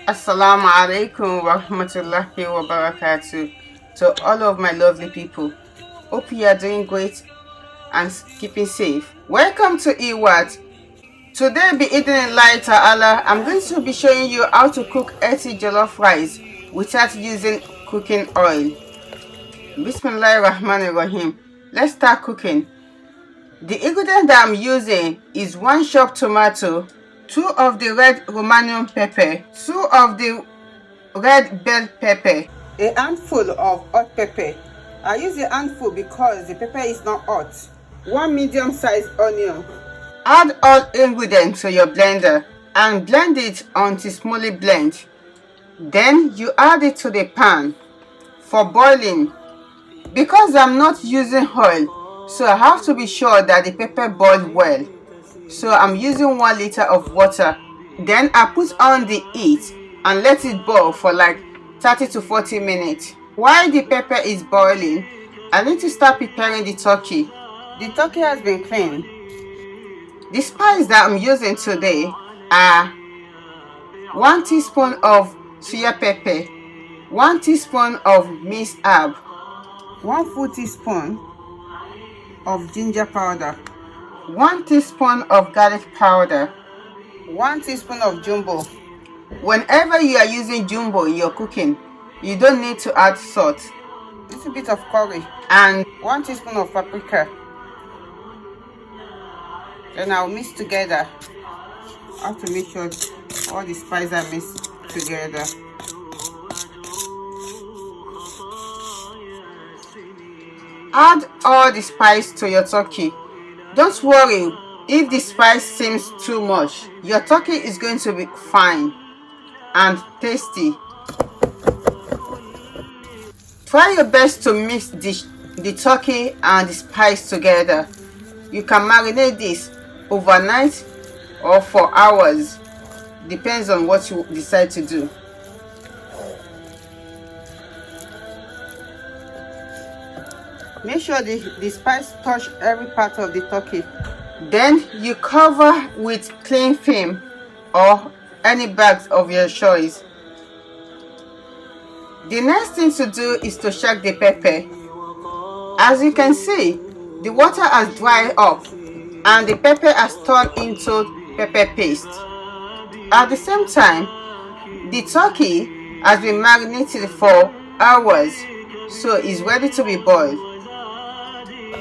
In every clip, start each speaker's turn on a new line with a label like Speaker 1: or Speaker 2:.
Speaker 1: Assalamu alaikum wa rahmatullahi wa barakatuh to all of my lovely people. Hope you are doing great and keeping safe. Welcome to Iwat. Today, be eating in light Allah. I'm going to be showing you how to cook earthy jollof rice without using cooking oil. Bismillahir Rahmanir Rahim. Let's start cooking. The ingredient that I'm using is 1 chopped tomato, 2 of the red Romanian pepper, 2 of the red bell pepper, a handful of hot pepper. I use a handful because the pepper is not hot. 1 medium-sized onion. Add all ingredients to your blender and blend it until smoothly blend. Then you add it to the pan for boiling. Because I'm not using oil, so I have to be sure that the pepper boils well. So I'm using 1 liter of water. Then I put on the heat and let it boil for like 30 to 40 minutes. While the pepper is boiling, I need to start preparing the turkey. The turkey has been cleaned. The spices that I'm using today are 1 teaspoon of soya pepper, 1 teaspoon of minced herb, 1 full teaspoon of ginger powder, 1 teaspoon of garlic powder, 1 teaspoon of jumbo. Whenever you are using jumbo in your cooking, you don't need to add salt. A little bit of curry and 1 teaspoon of paprika. Then I'll mix together. I have to make sure all the spices are mixed together. Add all the spice to your turkey. Don't worry if the spice seems too much. Your turkey is going to be fine and tasty. Try your best to mix the turkey and the spice together. You can marinate this overnight or for hours. Depends on what you decide to do. Make sure the spice touch every part of the turkey. Then you cover with cling film or any bags of your choice. The next thing to do is to check the pepper. As you can see, the water has dried up and the pepper has turned into pepper paste. At the same time, the turkey has been marinated for hours, so it's ready to be boiled.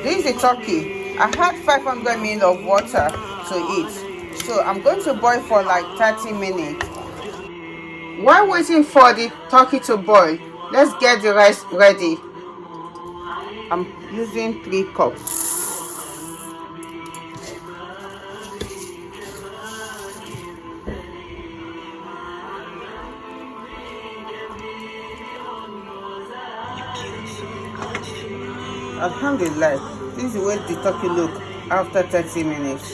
Speaker 1: This is the turkey. I had 500 ml of water to eat, so I'm going to boil for like 30 minutes. While waiting for the turkey to boil, let's get the rice ready. I'm using 3 cups. Alhamdulillah, this is the way the turkey look after 30 minutes.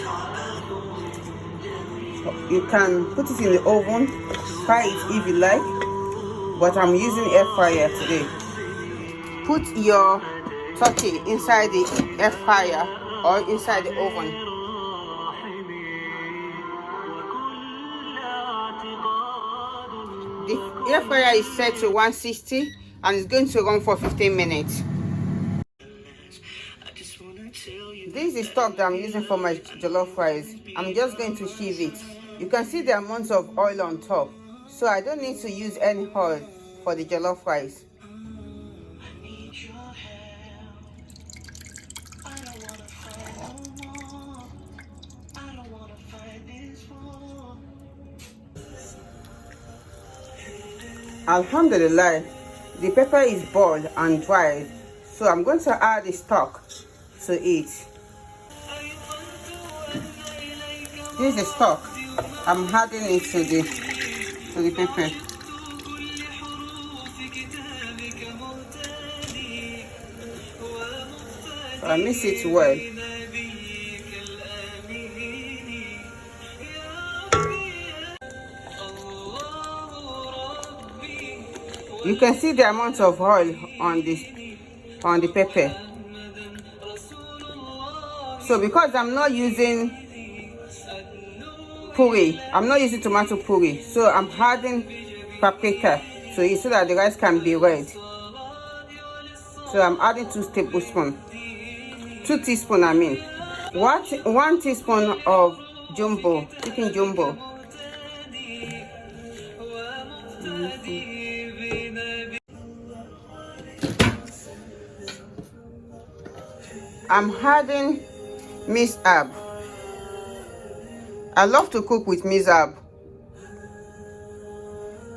Speaker 1: You can put it in the oven, fry it if you like, but I'm using air fryer today. Put your turkey inside the air fryer or inside the oven. The air fryer is set to 160 and it's going to run for 15 minutes. This is stock that I'm using for my jollof rice. I'm just going to sieve it. You can see the amount of oil on top, so I don't need to use any oil for the jollof rice. Alhamdulillah, the pepper is boiled and dried, so I'm going to add the stock to it. This is the stock. I'm adding it to the pepper. So I mix it well. You can see the amount of oil on the pepper. So because I'm not using puree, I'm not using tomato puree, so I'm adding paprika to it so that the rice can be red. So I'm adding 2 tablespoons, 2 teaspoons I mean. 1 teaspoon of jumbo, chicken jumbo. I'm adding minced herb. I love to cook with minced herb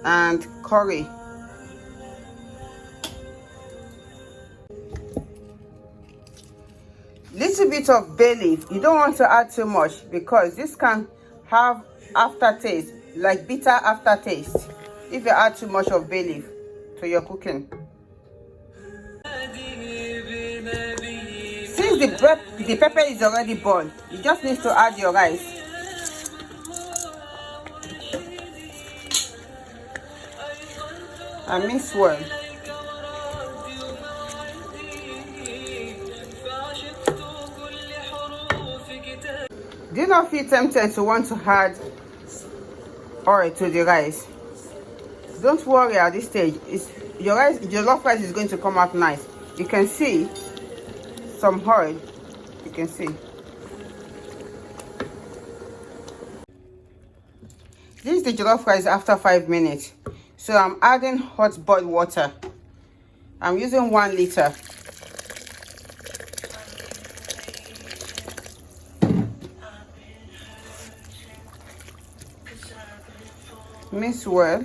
Speaker 1: and curry. Little bit of bay leaf. You don't want to add too much because this can have aftertaste, like bitter aftertaste, if you add too much of bay leaf to your cooking. Since the pepper is already boiled, you just need to add your rice. And mix well. Do not feel tempted to want to add oil to the rice. Don't worry at this stage. Your jollof rice is going to come out nice. You can see some oil. You can see. This is the jollof rice after 5 minutes. So I'm adding hot boiled water. I'm using 1 liter. Mix well.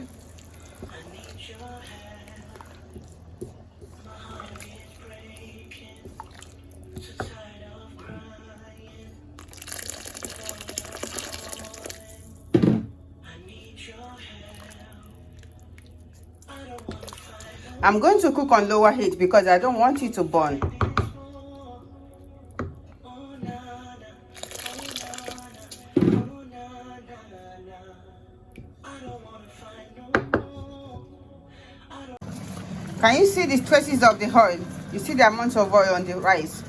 Speaker 1: I'm going to cook on lower heat because I don't want it to burn. Can you see the traces of the oil? You see the amount of oil on the rice.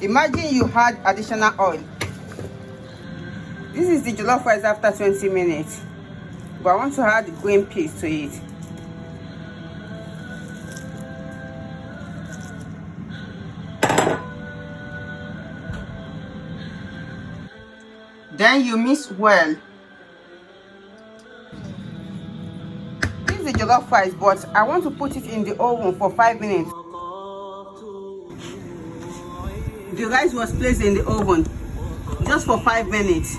Speaker 1: Imagine you had additional oil. This is the jollof rice after 20 minutes. But I want to add green peas to it. Then you mix well. This is the jollof rice, but I want to put it in the oven for 5 minutes. The rice was placed in the oven just for 5 minutes.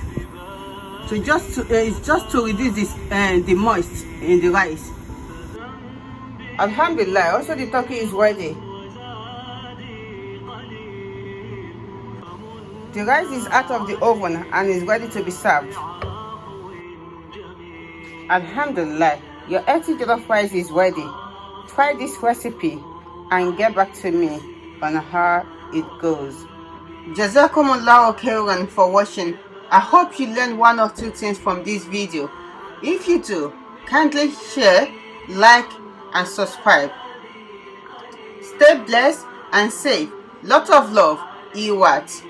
Speaker 1: So it's just to reduce this the moist in the rice. Alhamdulillah, also the turkey is ready. The rice is out of the oven and is ready to be served. Alhamdulillah, your healthy jollof rice is ready. Try this recipe and get back to me on how it goes. Jazakumullahu khairan for watching. I hope you learned 1 or 2 things from this video. If you do, kindly share, like and subscribe. Stay blessed and safe. Lot of love. Iwat.